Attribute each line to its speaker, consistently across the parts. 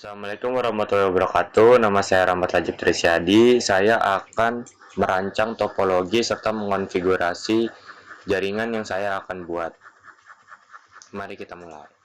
Speaker 1: Assalamualaikum warahmatullahi wabarakatuh. Nama saya Rahmat Lajib Trisyadi. Saya akan merancang topologi serta mengonfigurasi jaringan yang saya akan buat. Mari kita mulai.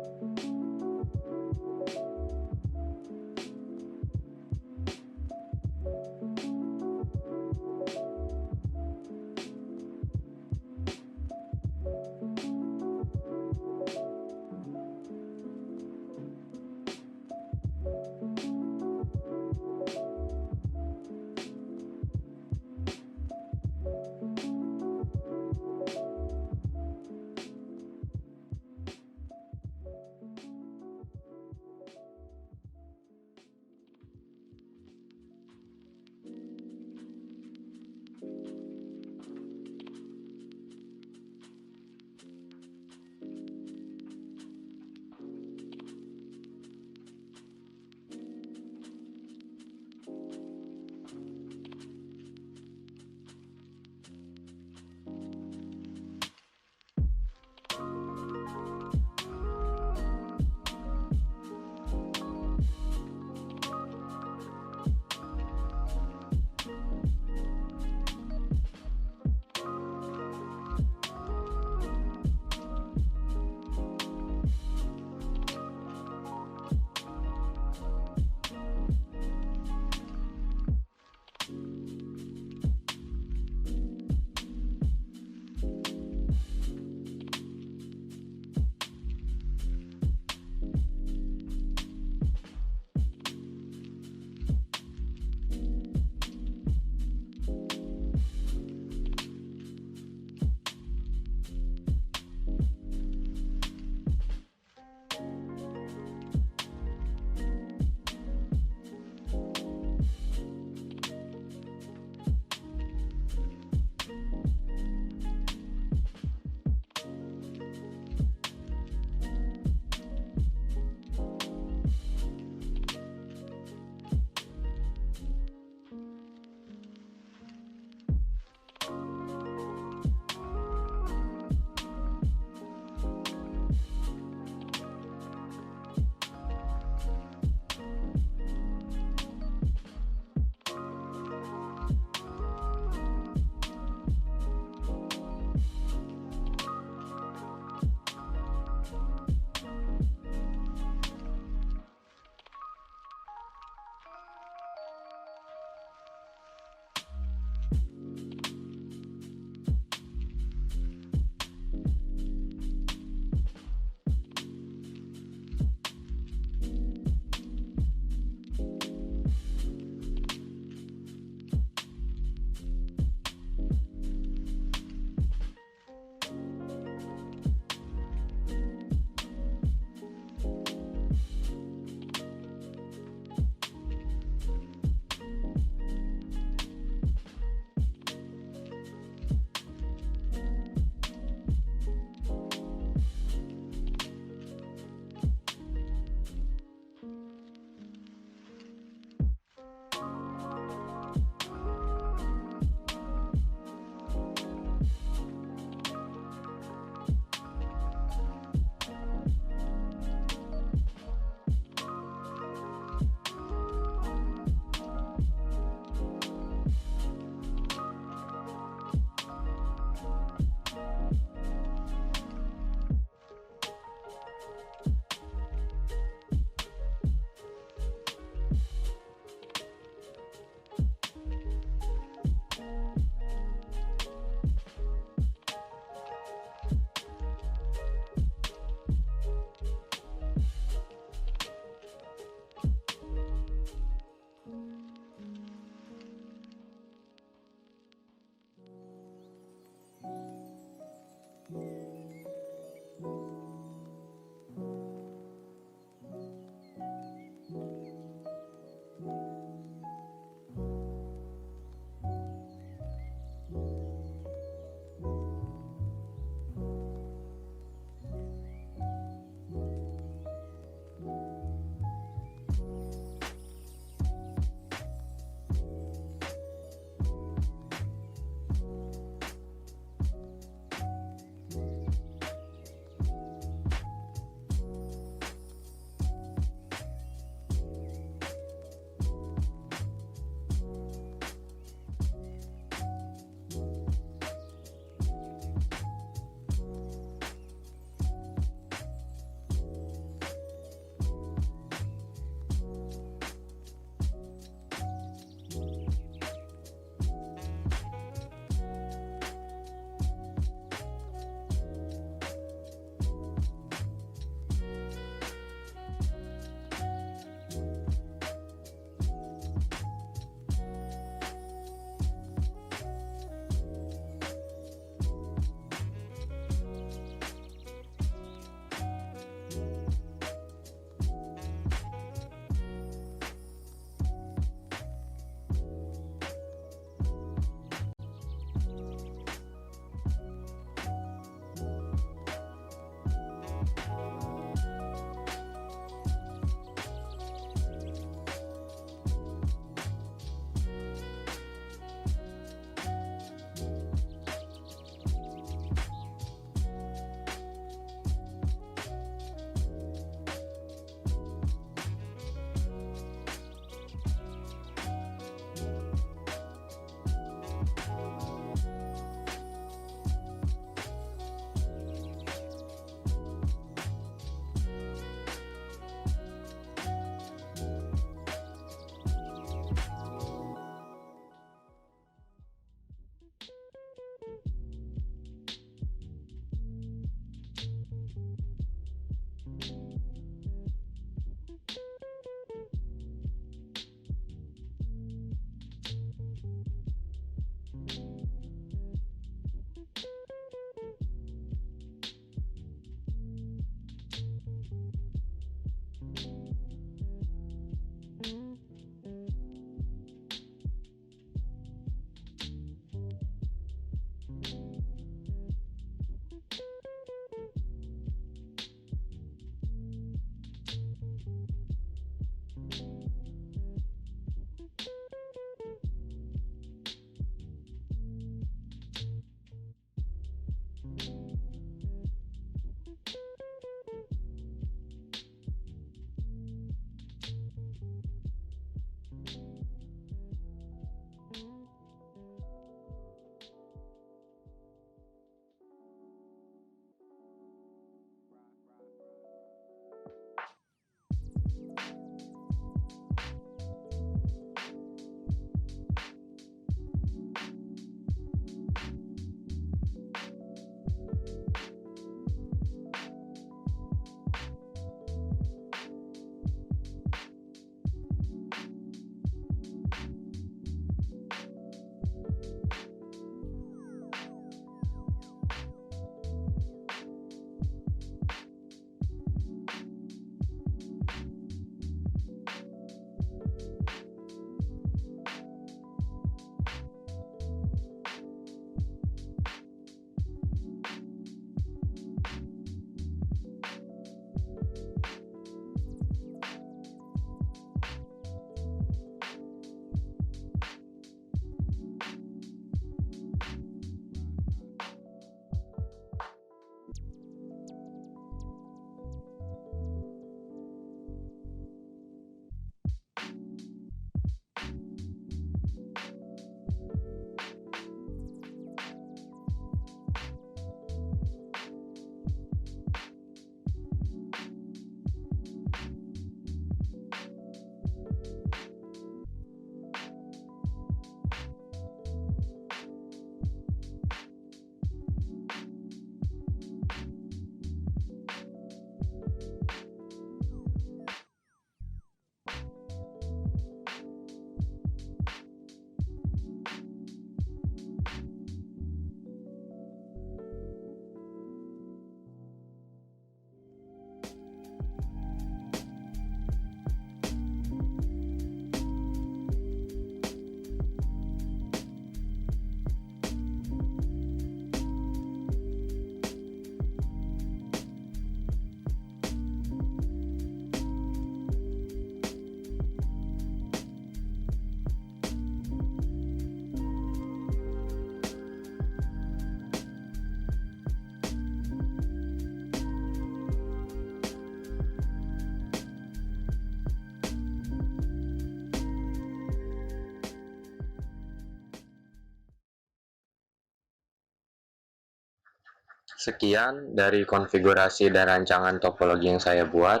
Speaker 1: Sekian dari konfigurasi dan rancangan topologi yang saya buat.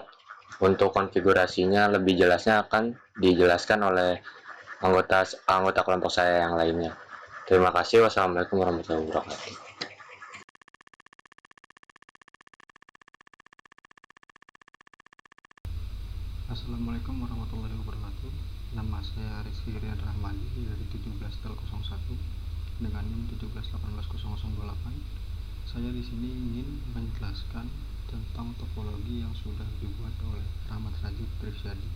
Speaker 1: Untuk konfigurasinya lebih jelasnya akan dijelaskan oleh anggota anggota kelompok saya yang lainnya. Terima kasih. Wassalamualaikum warahmatullahi wabarakatuh.
Speaker 2: Assalamualaikum warahmatullahi wabarakatuh. Nama saya Rizky Rian Rahmadi dari 17Tel01 dengan NIM 17180028. Saya di sini ingin menjelaskan tentang topologi yang sudah dibuat oleh Rahmat Rajib Trisyadi.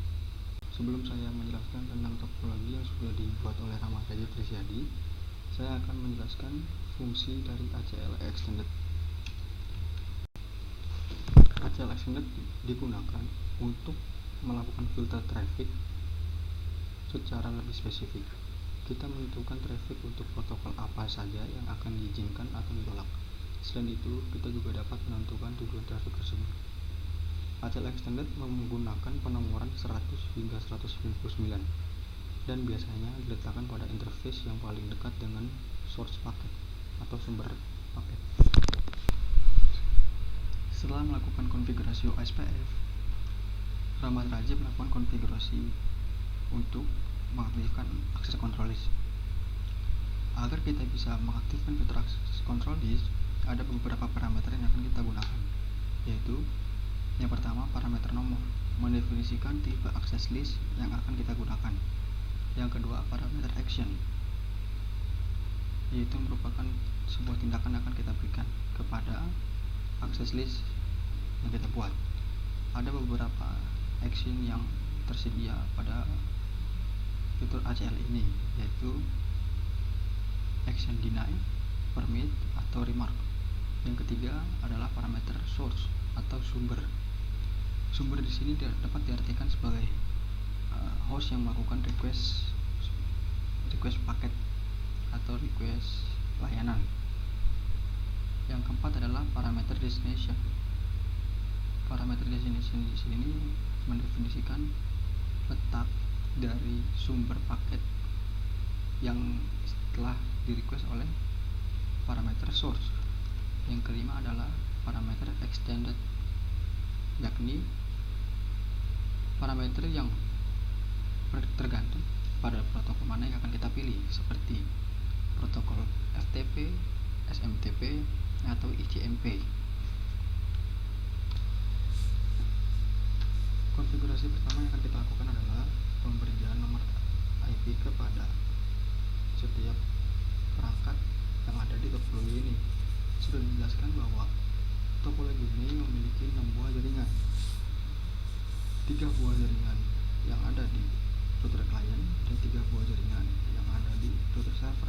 Speaker 2: Sebelum saya menjelaskan tentang topologi yang sudah dibuat oleh Rahmat Rajib Trisyadi, saya akan menjelaskan fungsi dari ACL Extended. ACL Extended digunakan untuk melakukan filter traffic secara lebih spesifik. Kita menentukan traffic untuk protokol apa saja yang akan diizinkan atau ditolak. Selain itu, kita juga dapat menentukan tujuan traffic tersebut. ACL Extended menggunakan penomoran 100 hingga 199 dan biasanya diletakkan pada interface yang paling dekat dengan source paket atau sumber paket. Setelah melakukan konfigurasi OSPF, Rahmat Rajib melakukan konfigurasi untuk mengaktifkan akses control list. Agar kita bisa mengaktifkan fitur akses control list, ada beberapa parameter yang akan kita gunakan, yaitu yang pertama parameter nomor, mendefinisikan tipe akses list yang akan kita gunakan. Yang kedua parameter action, yaitu merupakan sebuah tindakan yang akan kita berikan kepada akses list yang kita buat. Ada beberapa action yang tersedia pada fitur ACL ini, yaitu action deny, permit, atau remark. Yang ketiga adalah parameter source atau sumber. Sumber di sini dapat diartikan sebagai host yang melakukan request paket atau request layanan. Yang keempat adalah parameter destination. Parameter destination di sini mendefinisikan letak dari sumber paket yang telah di-request oleh parameter source. Yang kelima adalah parameter extended, yakni parameter yang tergantung pada protokol mana yang akan kita pilih, seperti protokol FTP, SMTP, atau ICMP. Konfigurasi pertama yang akan kita lakukan adalah pemberian nomor IP kepada setiap perangkat yang ada di topologi ini. Sudah dijelaskan bahwa topologi ini memiliki 6 buah jaringan. 3 buah jaringan yang ada di router client dan 3 buah jaringan yang ada di router server.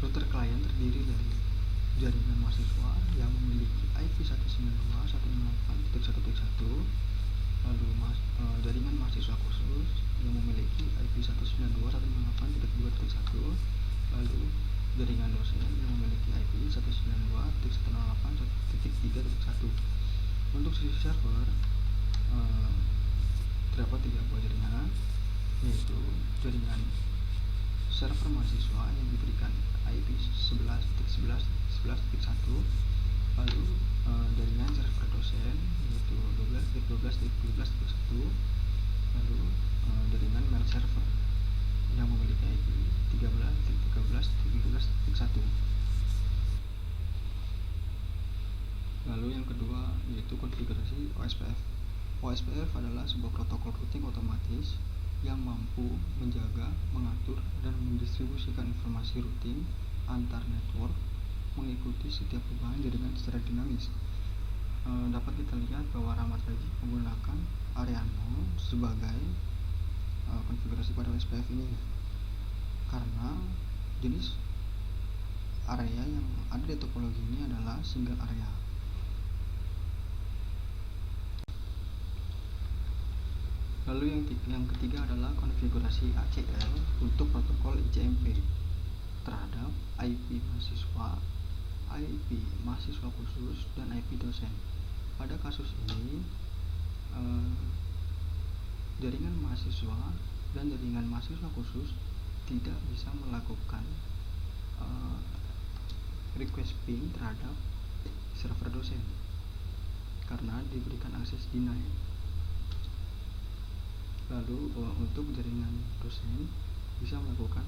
Speaker 2: Router client terdiri dari jaringan mahasiswa yang memiliki IP 192.168.1.1, lalu jaringan mahasiswa khusus yang memiliki IP 192.168.2.1, lalu jaringan dosen yang memiliki IP 192.168.3.1. Untuk sisi server terdapat 3 buah jaringan, yaitu jaringan server mahasiswa yang diberikan IP 11.11.11.1, lalu jaringan server dosen yaitu 12.12.12.1, lalu jaringan mail server yang memiliki IP 13.13.13.1. Lalu yang kedua yaitu konfigurasi OSPF. OSPF adalah sebuah protokol routing otomatis yang mampu menjaga, mengatur, dan mendistribusikan informasi routing antar network mengikuti setiap perubahan jaringan secara dinamis. Dapat kita lihat bahwa Rahmat Rajib menggunakan area 0 sebagai konfigurasi pada OSPF ini, karena jenis area yang ada di topologi ini adalah single area. Lalu yang ketiga adalah konfigurasi ACL untuk protokol ICMP terhadap IP mahasiswa, IP mahasiswa khusus, dan IP dosen. Pada kasus ini, jaringan mahasiswa dan jaringan mahasiswa khusus tidak bisa melakukan request ping terhadap server dosen karena diberikan akses deny. Lalu untuk jaringan dosen bisa melakukan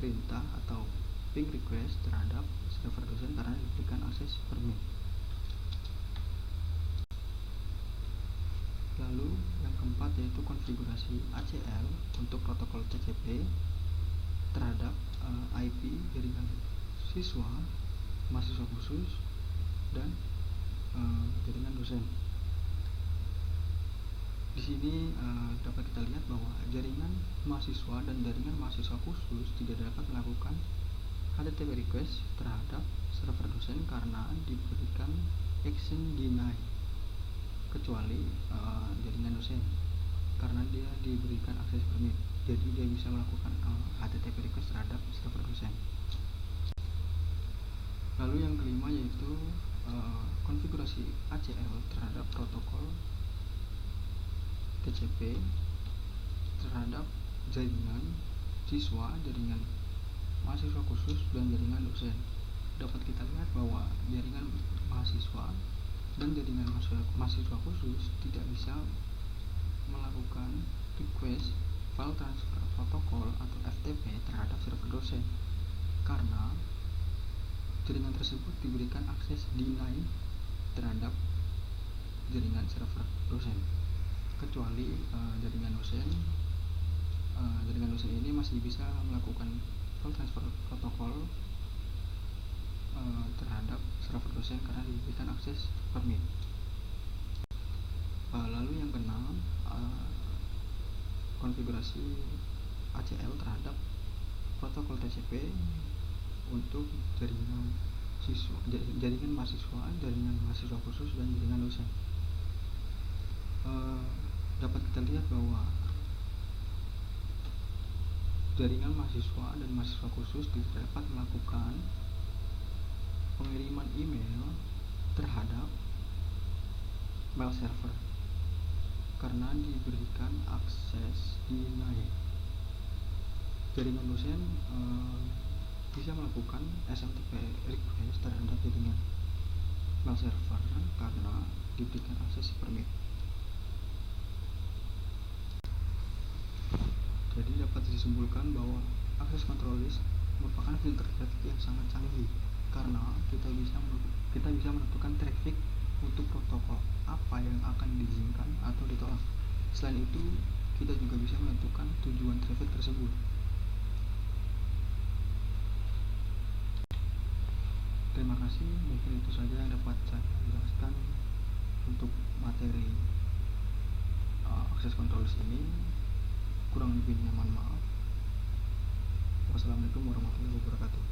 Speaker 2: perintah atau ping request terhadap server dosen karena diberikan akses permit. Lalu yang keempat yaitu konfigurasi ACL untuk protokol TCP terhadap IP jaringan siswa, mahasiswa khusus, dan jaringan dosen. Di sini dapat kita lihat bahwa jaringan mahasiswa dan jaringan mahasiswa khusus tidak dapat melakukan HTTP request terhadap server dosen karena diberikan action deny, kecuali jaringan dosen karena dia diberikan akses permit, jadi dia bisa melakukan HTTP request terhadap server dosen. Lalu yang kelima yaitu konfigurasi ACL terhadap protokol TCP terhadap jaringan siswa, jaringan mahasiswa khusus, dan jaringan dosen. Dapat kita lihat bahwa jaringan mahasiswa dan jaringan mahasiswa khusus tidak bisa melakukan request file transfer protokol atau FTP terhadap server dosen karena jaringan tersebut diberikan akses deny terhadap jaringan server dosen, kecuali jaringan dosen ini masih bisa melakukan file transfer protokol terhadap server dosen karena diberikan akses permit. Lalu yang keenam, konfigurasi ACL terhadap protokol TCP untuk jaringan siswa, jaringan mahasiswa, jaringan mahasiswa khusus, dan jaringan dosen. Dapat kita lihat bahwa jaringan mahasiswa dan mahasiswa khusus tidak dapat melakukan pengiriman email terhadap mail server karena diberikan akses deny. Jaringan dosen bisa melakukan SMTP request terhadap jaringan mail server karena diberikan akses permit. Jadi dapat disimpulkan bahwa akses control list merupakan filter traffic yang sangat canggih karena kita bisa menentukan traffic untuk protokol apa yang akan diizinkan atau ditolak. Selain itu, kita juga bisa menentukan tujuan traffic tersebut. Terima kasih, mungkin itu saja yang dapat saya jelaskan untuk materi akses control list ini. Kurang lebihnya mohon maaf. Wassalamualaikum warahmatullahi wabarakatuh.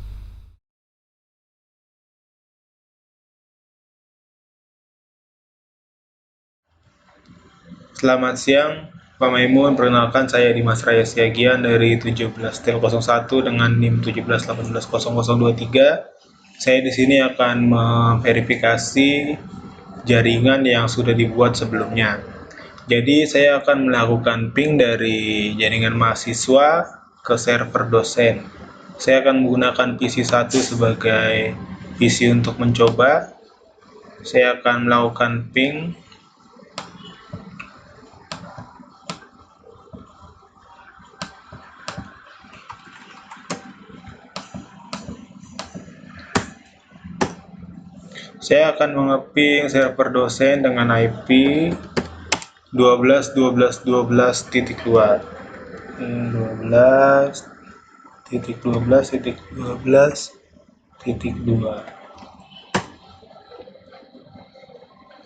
Speaker 3: Selamat siang, Pak Maimun. Perkenalkan, saya Dimas Raya Siagian dari 17T01 dengan NIM 17180023. Saya di sini akan memverifikasi jaringan yang sudah dibuat sebelumnya. Jadi saya akan melakukan ping dari jaringan mahasiswa ke server dosen. Saya akan menggunakan PC1 sebagai PC untuk mencoba. Saya akan melakukan ping. Saya akan mengeping server dosen dengan IP 12.12.12.2 12.12.12.2.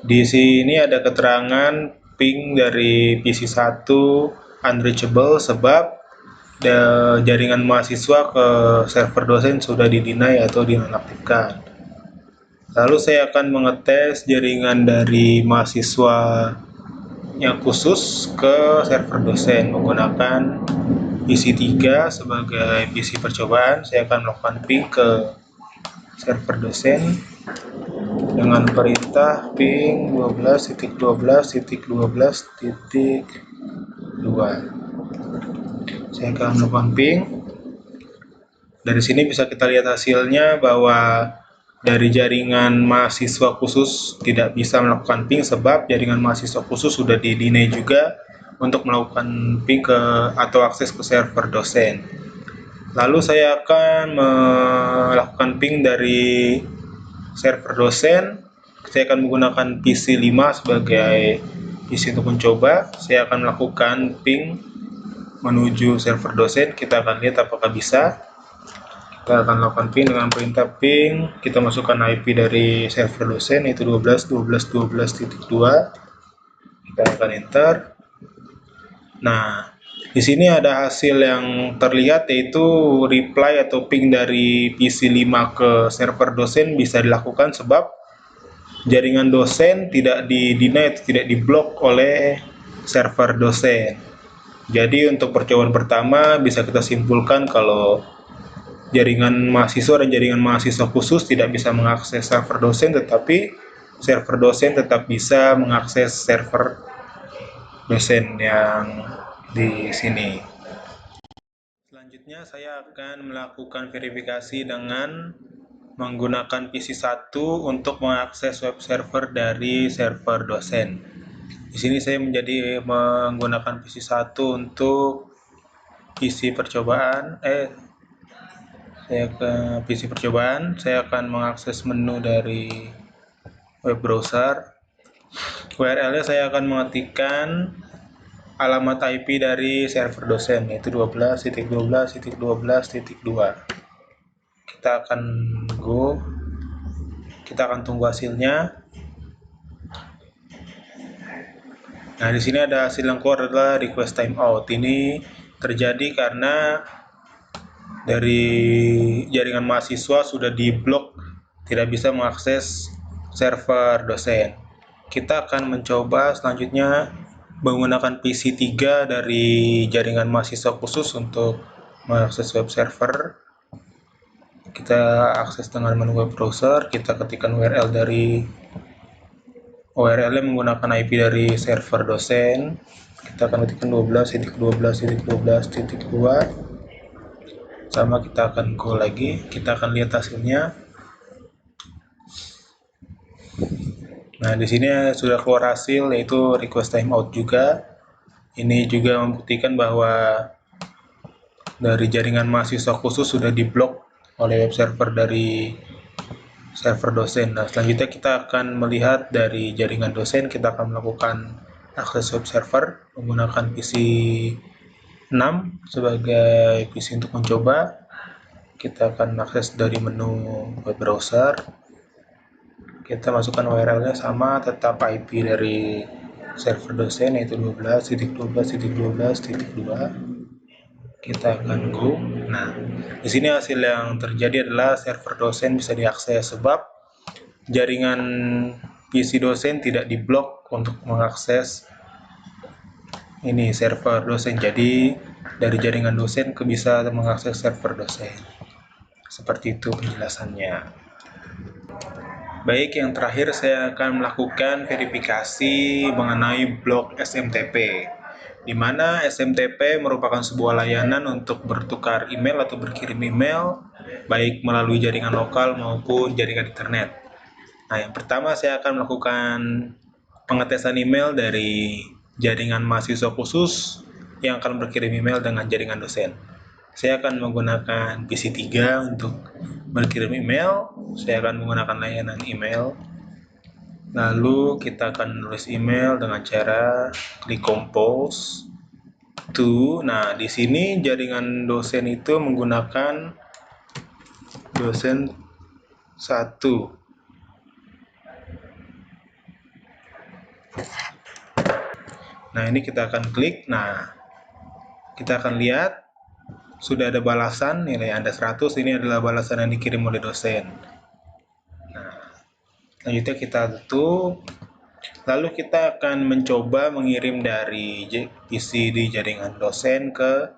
Speaker 3: Di sini ada keterangan ping dari PC1 unreachable sebab jaringan mahasiswa ke server dosen sudah di-deny atau dinonaktifkan. Lalu saya akan mengetes jaringan dari mahasiswa yang khusus ke server dosen menggunakan PC3 sebagai PC percobaan. Saya akan melakukan ping ke server dosen dengan perintah ping 12.12.12.2. Saya akan melakukan ping. Dari sini bisa kita lihat hasilnya bahwa dari jaringan mahasiswa khusus tidak bisa melakukan ping sebab jaringan mahasiswa khusus sudah di-deny juga untuk melakukan ping ke atau akses ke server dosen. Lalu saya akan melakukan ping dari server dosen. Saya akan menggunakan PC 5 sebagai PC untuk mencoba. Saya akan melakukan ping menuju server dosen. Kita akan lihat apakah bisa. Kita akan lakukan ping dengan perintah ping. Kita masukkan IP dari server dosen yaitu 12.12.12.2. Kita akan enter. Nah, di sini ada hasil yang terlihat yaitu reply atau ping dari PC 5 ke server dosen bisa dilakukan sebab jaringan dosen tidak di-deny atau tidak diblok oleh server dosen. Jadi untuk percobaan pertama bisa kita simpulkan kalau jaringan mahasiswa dan jaringan mahasiswa khusus tidak bisa mengakses server dosen, tetapi server dosen tetap bisa mengakses server dosen yang di sini. Selanjutnya saya akan melakukan verifikasi dengan menggunakan PC 1 untuk mengakses web server dari server dosen. Di sini saya menggunakan PC 1 untuk PC percobaan. Saya ke PC percobaan, saya akan mengakses menu dari web browser. URL-nya saya akan mengetikkan alamat IP dari server dosen yaitu 12.12.12.2. Kita akan kita akan tunggu hasilnya. Nah, di sini ada hasil yang keluar adalah request timeout. Ini terjadi karena dari jaringan mahasiswa sudah diblok, tidak bisa mengakses server dosen. Kita akan mencoba selanjutnya menggunakan PC 3 dari jaringan mahasiswa khusus untuk mengakses web server. Kita akses dengan menu web browser, kita ketikkan URL dari URL-nya menggunakan IP dari server dosen. Kita akan ketikkan 12.12.12.2. Sama kita akan go lagi, kita akan lihat hasilnya. Nah, di sini sudah keluar hasil yaitu request timeout juga. Ini juga membuktikan bahwa dari jaringan mahasiswa khusus sudah diblok oleh web server dari server dosen. Nah, selanjutnya kita akan melihat dari jaringan dosen, kita akan melakukan akses web server menggunakan PC 6 sebagai PC untuk mencoba. Kita akan akses dari menu web browser. Kita masukkan URL-nya sama, tetap IP dari server dosen yaitu 12.12.12.2. Kita akan go. Nah, di sini hasil yang terjadi adalah server dosen bisa diakses sebab jaringan PC dosen tidak diblok untuk mengakses ini server dosen. Jadi dari jaringan dosen bisa mengakses server dosen. Seperti itu penjelasannya. Baik, yang terakhir saya akan melakukan verifikasi mengenai blok SMTP, di mana SMTP merupakan sebuah layanan untuk bertukar email atau berkirim email, baik melalui jaringan lokal maupun jaringan internet. Nah, yang pertama saya akan melakukan pengetesan email dari jaringan mahasiswa khusus yang akan berkirim email dengan jaringan dosen. Saya akan menggunakan PC 3 untuk berkirim email. Saya akan menggunakan layanan email. Lalu kita akan menulis email dengan cara klik compose to. Nah, di sini jaringan dosen itu menggunakan dosen 1. Nah, ini kita akan klik. Nah, kita akan lihat sudah ada balasan nilai Anda 100. Ini adalah balasan yang dikirim oleh dosen. Nah, selanjutnya kita tutup. Lalu kita akan mencoba mengirim dari PC di jaringan dosen ke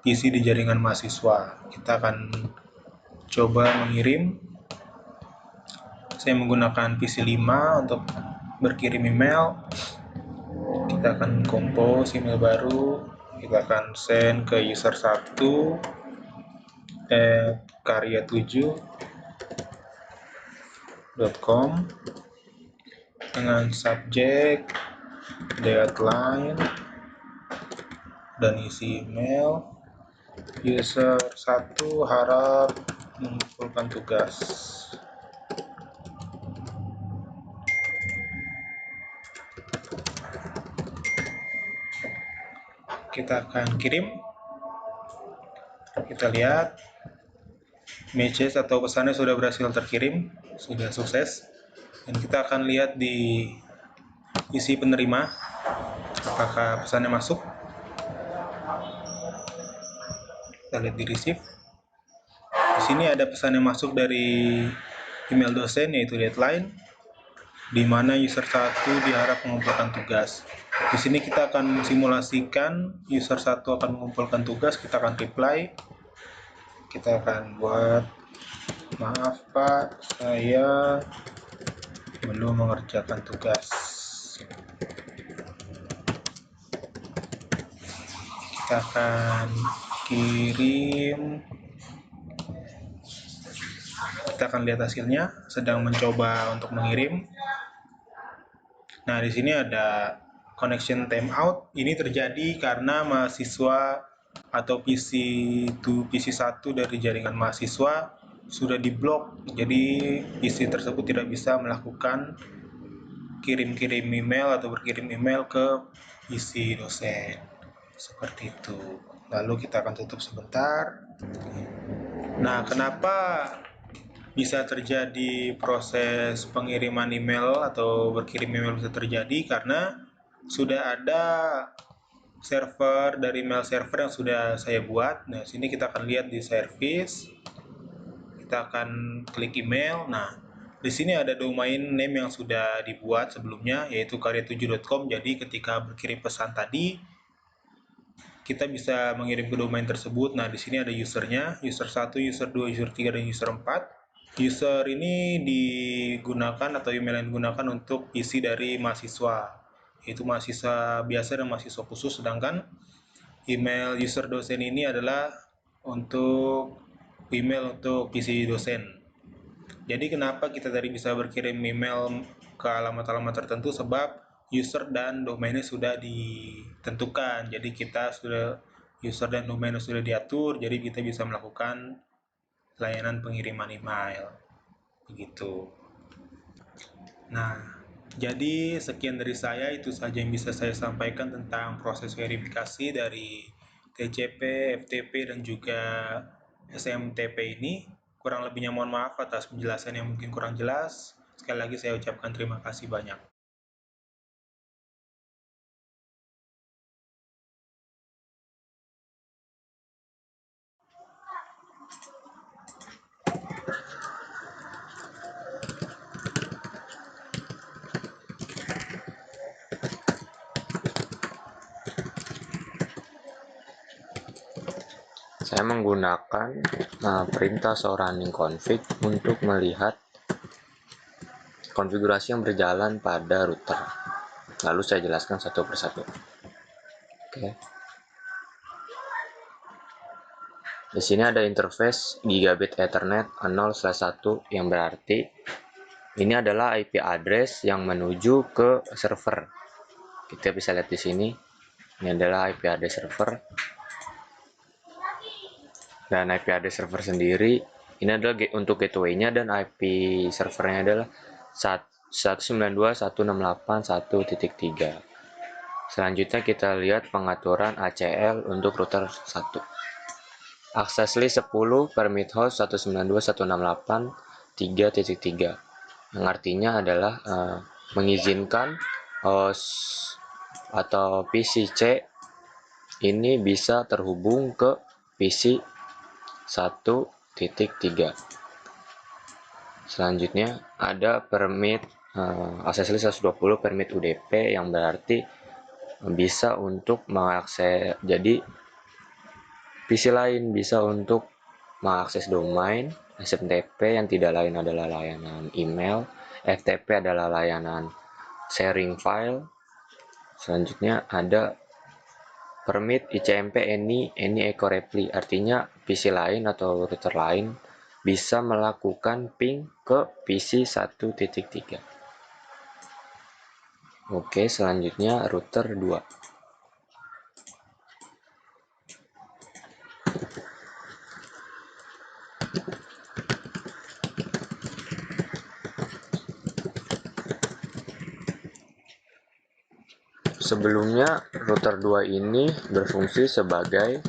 Speaker 3: PC di jaringan mahasiswa. Kita akan coba mengirim. Saya menggunakan PC 5 untuk berkirim email. Kita akan compose email baru. Kita akan send ke user 1 karya7.com dengan subjek, deadline, dan isi email. User 1 harap mengumpulkan tugas. Kita akan kirim. Kita lihat message atau pesannya sudah berhasil terkirim, sudah sukses. Dan kita akan lihat di isi penerima apakah pesannya masuk. Kita lihat di receive. Di sini ada pesan yang masuk dari email dosen, yaitu deadline, di mana user 1 diharap mengumpulkan tugas. Di sini kita akan simulasikan user 1 akan mengumpulkan tugas. Kita akan reply. Kita akan buat, maaf Pak, saya belum mengerjakan tugas. Kita akan kirim. Kita akan lihat hasilnya, sedang mencoba untuk mengirim. Nah, di sini ada connection timeout. Ini terjadi karena mahasiswa atau PC1 dari jaringan mahasiswa sudah diblok. Jadi PC tersebut tidak bisa melakukan kirim-kirim email atau berkirim email ke PC dosen. Seperti itu. Lalu kita akan tutup sebentar. Nah, kenapa bisa terjadi proses pengiriman email atau berkirim email bisa terjadi? Karena sudah ada server dari mail server yang sudah saya buat. Nah, sini kita akan lihat di service. Kita akan klik email. Nah, di sini ada domain name yang sudah dibuat sebelumnya, yaitu karya7.com. Jadi ketika berkirim pesan tadi, kita bisa mengirim ke domain tersebut. Nah, di sini ada usernya, user 1, user 2, user 3, dan user 4. User ini digunakan atau email yang digunakan untuk PC dari mahasiswa, yaitu mahasiswa biasa dan mahasiswa khusus, sedangkan email user dosen ini adalah untuk email untuk PC dosen. Jadi kenapa kita tadi bisa berkirim email ke alamat-alamat tertentu? Sebab user dan domainnya sudah ditentukan. Jadi kita sudah, user dan domainnya sudah diatur, jadi kita bisa melakukan layanan pengiriman email. Begitu. Nah, jadi sekian dari saya, itu saja yang bisa saya sampaikan tentang proses verifikasi dari TCP, FTP, dan juga SMTP ini. Kurang lebihnya mohon maaf atas penjelasan yang mungkin kurang jelas. Sekali lagi saya ucapkan terima kasih banyak.
Speaker 1: Saya menggunakan perintah show running config untuk melihat konfigurasi yang berjalan pada router. Lalu saya jelaskan satu persatu. Oke. Di sini ada interface gigabit Ethernet 0/1 yang berarti ini adalah IP address yang menuju ke server. Kita bisa lihat di sini. Ini adalah IP address server. Dan IP address server sendiri ini adalah untuk gateway-nya, dan IP servernya adalah 192.168.1.3. Selanjutnya kita lihat pengaturan ACL untuk router 1. Access list 10 permit host 192.168.3.3, yang artinya adalah mengizinkan host atau PC C ini bisa terhubung ke PC 1.3. Selanjutnya ada permit access list 120 permit UDP, yang berarti bisa untuk mengakses, jadi PC lain bisa untuk mengakses domain. SMTP yang tidak lain adalah layanan email. FTP adalah layanan sharing file. Selanjutnya ada permit ICMP any echo reply, artinya PC lain atau router lain bisa melakukan ping ke PC 1.3. Oke, selanjutnya router 2. Sebelumnya router 2 ini berfungsi sebagai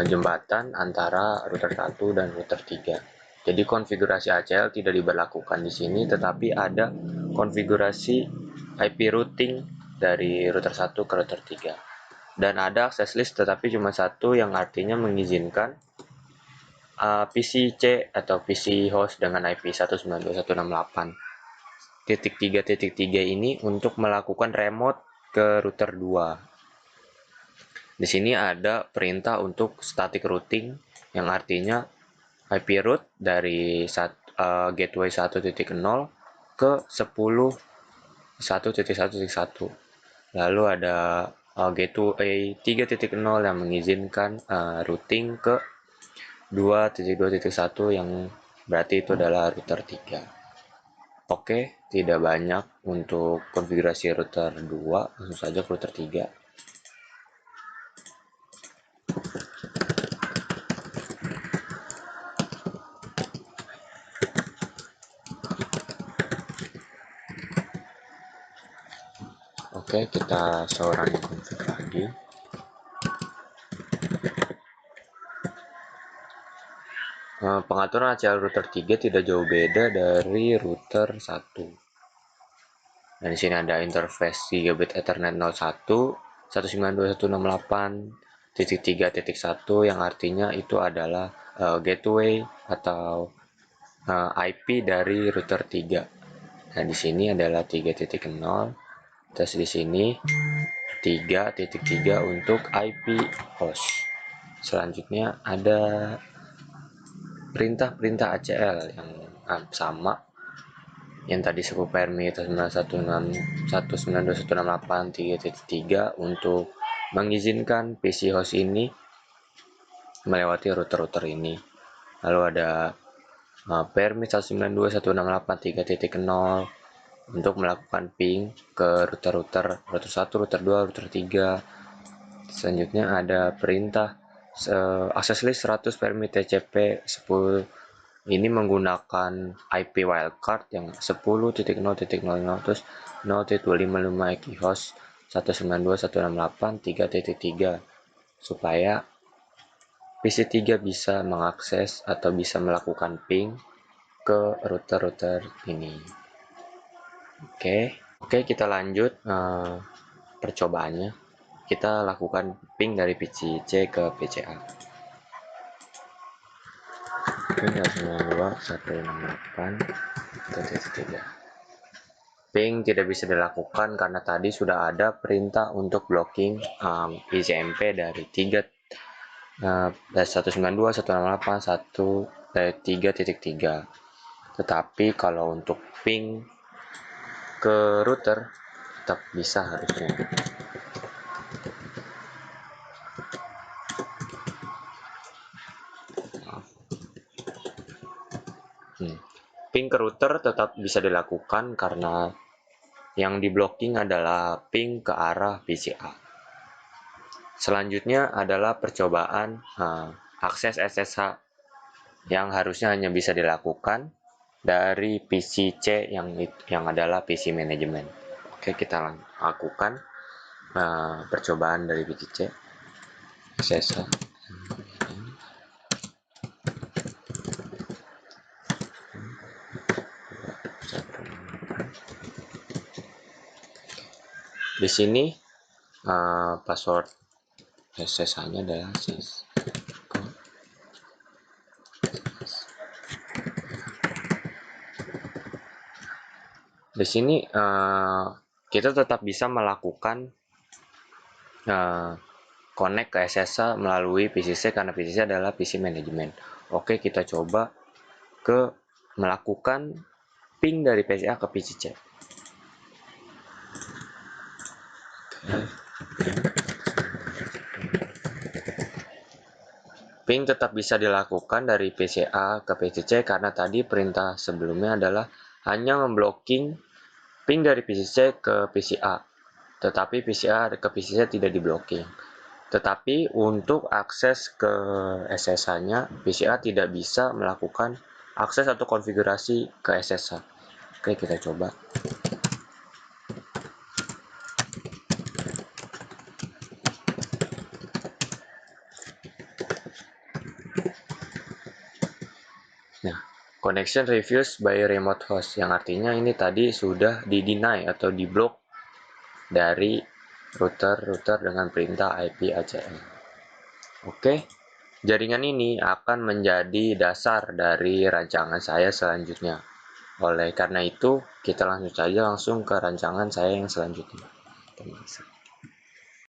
Speaker 1: jembatan antara router 1 dan router 3. Jadi konfigurasi ACL tidak diberlakukan di sini, tetapi ada konfigurasi IP routing dari router 1 ke router 3. Dan ada access list tetapi cuma satu, yang artinya mengizinkan PC C atau PC host dengan IP 192.168.3.3 ini untuk melakukan remote ke router 2. Di sini ada perintah untuk static routing, yang artinya IP route dari gateway 1.0 ke 10.1.1.1. Lalu ada gateway 3.0 yang mengizinkan routing ke 2.2.1, yang berarti itu adalah router 3. Oke, tidak banyak untuk konfigurasi router 2, langsung saja ke router 3. Oke, kita seorang config lagi. Pengaturan ACL router 3 tidak jauh beda dari router 1. Dan di sini ada interface gigabit Ethernet 01 192.168.3.1, yang artinya itu adalah gateway atau IP dari router 3. Nah, di sini adalah 3.0. Terus di sini 3.3 untuk IP host. Selanjutnya ada perintah-perintah ACL yang sama, yang tadi suku permit 192.168.3.3 untuk mengizinkan PC host ini melewati router-router ini. Lalu ada permit 192.168.3.0 untuk melakukan ping ke router-router 1, router 2, router 3. Selanjutnya ada perintah access list 100 permit TCP 10. Ini menggunakan IP wildcard yang 10.0.00 terus 0.255 EQ host 192.168.3.3 supaya PC3 bisa mengakses atau bisa melakukan ping ke router-router ini. Oke, kita lanjut percobaannya. Kita lakukan ping dari PC C ke PCA. Ping 192.168.3. Ping tidak bisa dilakukan karena tadi sudah ada perintah untuk blocking ICMP dari 192.168.1.3.3. Tetapi kalau untuk ping ke router tetap bisa harusnya. Ping ke router tetap bisa dilakukan karena yang di blocking adalah ping ke arah PCA. Selanjutnya adalah percobaan akses SSH yang harusnya hanya bisa dilakukan dari PC C yang adalah PC manajemen. Oke, kita lakukan percobaan dari PC C SSH. Di sini password SSH-nya adalah sis. Di sini kita tetap bisa melakukan connect ke SSH melalui PCC karena PCC adalah PC manajemen. Oke, kita coba melakukan ping dari PCA ke PCC. Ping tetap bisa dilakukan dari PCA ke PCC karena tadi perintah sebelumnya adalah hanya memblocking ping dari PCC ke PCA, tetapi PCA ke PCC tidak diblocking. Tetapi untuk akses ke SSH-nya, PCA tidak bisa melakukan akses atau konfigurasi ke SSH. Oke, kita coba. Nah, connection refused by remote host, yang artinya ini tadi sudah di-deny atau di-block dari router dengan perintah IP ACL. Oke, jaringan ini akan menjadi dasar dari rancangan saya selanjutnya. Oleh karena itu, kita langsung saja ke rancangan saya yang selanjutnya. Terima kasih.